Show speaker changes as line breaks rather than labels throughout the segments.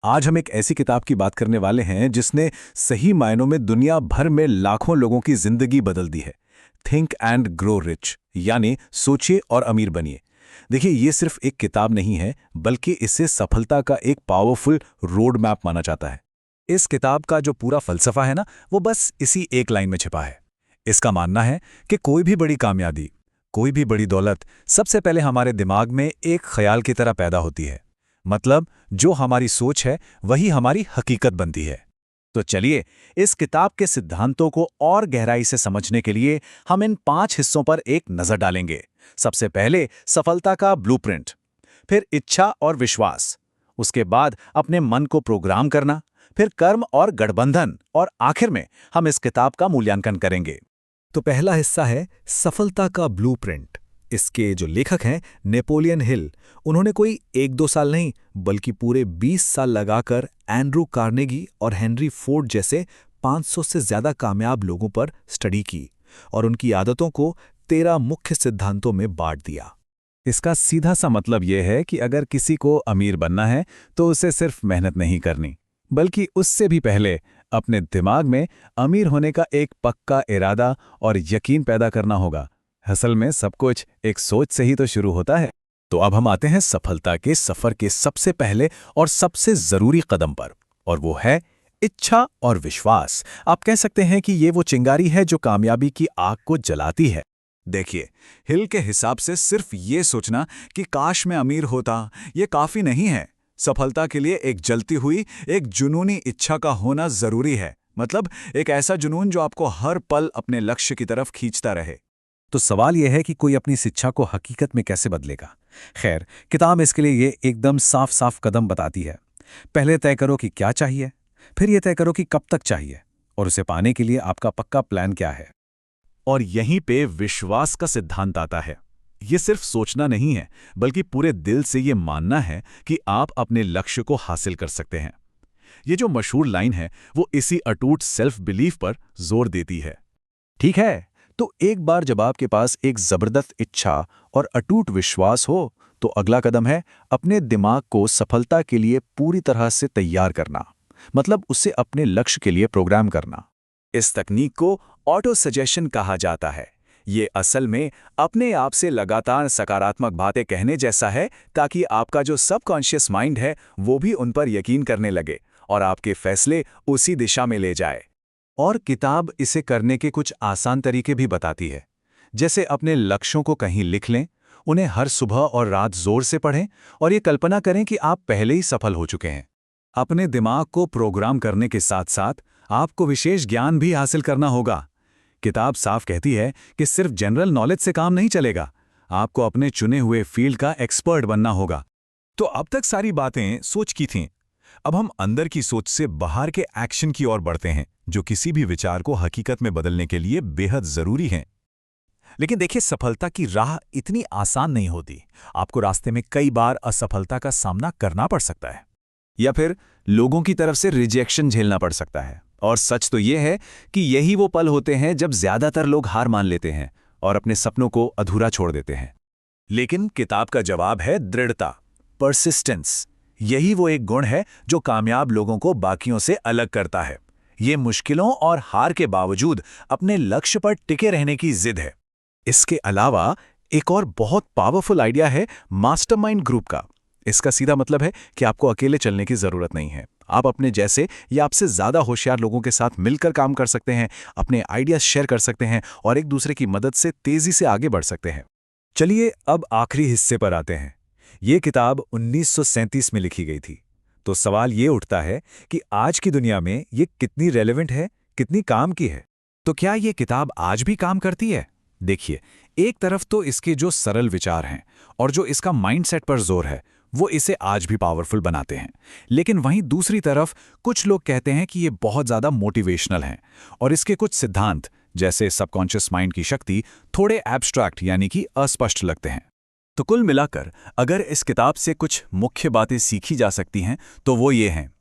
आज हम एक ऐसी किताब की बात करने वाले हैं जिसने सही मायनों में दुनिया भर में लाखों लोगों की जिंदगी बदल दी है। थिंक एंड ग्रो रिच, यानी सोचिए और अमीर बनिए। देखिए, ये सिर्फ एक किताब नहीं है, बल्कि इसे सफलता का एक पावरफुल रोड मैप माना जाता है। इस किताब का जो पूरा फलसफा है ना, वो बस इसी एक लाइन में छिपा है। इसका मानना है कि कोई भी बड़ी कामयाबी, कोई भी बड़ी दौलत सबसे पहले हमारे दिमाग में एक ख्याल की तरह पैदा होती है। मतलब जो हमारी सोच है वही हमारी हकीकत बनती है। तो चलिए, इस किताब के सिद्धांतों को और गहराई से समझने के लिए हम इन 5 हिस्सों पर एक नजर डालेंगे। सबसे पहले सफलता का ब्लूप्रिंट, फिर इच्छा और विश्वास, उसके बाद अपने मन को प्रोग्राम करना, फिर कर्म और गठबंधन, और आखिर में हम इस किताब का मूल्यांकन करेंगे।
तो पहला हिस्सा है सफलता का ब्लूप्रिंट। इसके जो लेखक हैं नेपोलियन हिल, उन्होंने कोई 1-2 साल नहीं बल्कि पूरे 20 साल लगाकर एंड्रू कार्नेगी और हेनरी फोर्ड जैसे 500 से ज्यादा कामयाब लोगों पर स्टडी की और उनकी आदतों को 13 मुख्य सिद्धांतों में बांट दिया।
इसका सीधा सा मतलब यह है कि अगर किसी को अमीर बनना है तो उसे सिर्फ मेहनत नहीं करनी, बल्कि उससे भी पहले अपने दिमाग में अमीर होने का एक पक्का इरादा और यकीन पैदा करना होगा। असल में सब कुछ एक सोच से ही तो शुरू होता है। तो अब हम आते हैं सफलता के सफर के सबसे पहले और सबसे जरूरी कदम पर, और वो है इच्छा और विश्वास। आप कह सकते हैं कि ये वो चिंगारी है जो कामयाबी की आग को जलाती है। देखिए, हिल के हिसाब से सिर्फ ये सोचना कि काश मैं अमीर होता, ये काफी नहीं है। सफलता के लिए एक जलती हुई, एक जुनूनी इच्छा का होना जरूरी है। मतलब एक ऐसा जुनून जो आपको हर पल अपने लक्ष्य की तरफ खींचता रहे।
तो सवाल यह है कि कोई अपनी इस इच्छा को हकीकत में कैसे बदलेगा। खैर, किताब इसके लिए ये एकदम साफ साफ कदम बताती है। पहले तय करो कि क्या चाहिए, फिर यह तय करो कि कब तक चाहिए, और उसे पाने के लिए आपका पक्का प्लान क्या है।
और यहीं पे विश्वास का सिद्धांत आता है। ये सिर्फ सोचना नहीं है, बल्कि पूरे दिल से ये मानना है कि आप अपने लक्ष्य को हासिल कर सकते हैं। ये जो मशहूर लाइन है, वो इसी अटूट सेल्फ बिलीफ पर जोर देती है। ठीक है, तो एक बार जब आपके पास एक जबरदस्त इच्छा और अटूट विश्वास हो, तो अगला कदम है अपने दिमाग को सफलता के लिए पूरी तरह से तैयार करना। मतलब उसे अपने लक्ष्य के लिए प्रोग्राम करना। इस तकनीक को ऑटो सजेशन कहा जाता है। ये असल में अपने आप से लगातार सकारात्मक बातें कहने जैसा है, ताकि आपका जो सबकॉन्शियस माइंड है वो भी उन पर यकीन करने लगे और आपके फैसले उसी दिशा में ले जाए। और किताब इसे करने के कुछ आसान तरीके भी बताती है। जैसे अपने लक्ष्यों को कहीं लिख लें, उन्हें हर सुबह और रात जोर से पढ़ें और ये कल्पना करें कि आप पहले ही सफल हो चुके हैं। अपने दिमाग को प्रोग्राम करने के साथ साथ आपको विशेष ज्ञान भी हासिल करना होगा। किताब साफ कहती है कि सिर्फ जनरल नॉलेज से काम नहीं चलेगा, आपको अपने चुने हुए फील्ड का एक्सपर्ट बनना होगा। तो अब तक सारी बातें सोच की थीं। अब हम अंदर की सोच से बाहर के एक्शन की ओर बढ़ते हैं, जो किसी भी विचार को हकीकत में बदलने के लिए बेहद जरूरी हैं। लेकिन देखिए, सफलता की राह इतनी आसान नहीं होती। आपको रास्ते में कई बार असफलता का सामना करना पड़ सकता है, या फिर लोगों की तरफ से रिजेक्शन झेलना पड़ सकता है। और सच तो यह है कि यही वो पल होते हैं जब ज्यादातर लोग हार मान लेते हैं और अपने सपनों को अधूरा छोड़ देते हैं। लेकिन किताब का जवाब है दृढ़ता, परसिस्टेंस। यही वो एक गुण है जो कामयाब लोगों को बाकियों से अलग करता है। ये मुश्किलों और हार के बावजूद अपने लक्ष्य पर टिके रहने की जिद है। इसके अलावा एक और बहुत पावरफुल आइडिया है मास्टरमाइंड ग्रुप का। इसका सीधा मतलब है कि आपको अकेले चलने की जरूरत नहीं है। आप अपने जैसे या आपसे ज्यादा होशियार लोगों के साथ मिलकर काम कर सकते हैं, अपने आइडियाज शेयर कर सकते हैं और एक दूसरे की मदद से तेजी से आगे बढ़ सकते हैं। चलिए, अब आखिरी हिस्से पर आते हैं। ये किताब 1937 में लिखी गई थी। तो सवाल ये उठता है कि आज की दुनिया में ये कितनी रेलेवेंट है, कितनी काम की है। तो क्या ये किताब आज भी काम करती है? देखिए, एक तरफ तो इसके जो सरल विचार हैं और जो इसका माइंडसेट पर जोर है, वो इसे आज भी पावरफुल बनाते हैं। लेकिन वहीं दूसरी तरफ कुछ लोग कहते हैं कि ये बहुत ज़्यादा मोटिवेशनल हैं और इसके कुछ सिद्धांत, जैसे सबकॉन्शियस माइंड की शक्ति, थोड़े एब्स्ट्रैक्ट यानी कि अस्पष्ट लगते हैं। तो कुल मिलाकर अगर इस किताब से कुछ मुख्य बातें सीखी जा सकती हैं तो वो ये हैं: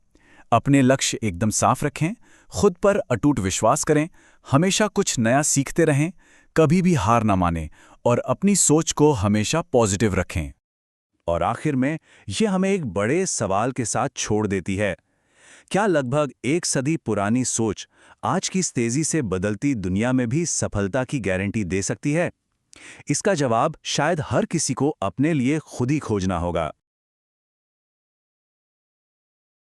अपने लक्ष्य एकदम साफ रखें, खुद पर अटूट विश्वास करें, हमेशा कुछ नया सीखते रहें, कभी भी हार ना मानें और अपनी सोच को हमेशा पॉजिटिव रखें।
और आखिर में ये हमें एक बड़े सवाल के साथ छोड़ देती है। क्या लगभग एक सदी पुरानी सोच आज की इस तेजी से बदलती दुनिया में भी सफलता की गारंटी दे सकती है? इसका जवाब शायद हर किसी को अपने लिए खुद ही खोजना होगा।